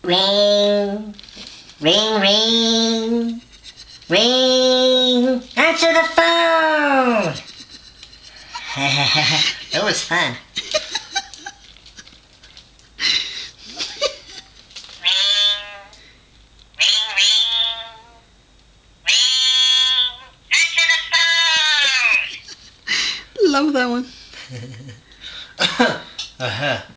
Ring, ring, ring, ring. Answer the phone. That was fun. Love that one. Uh-huh.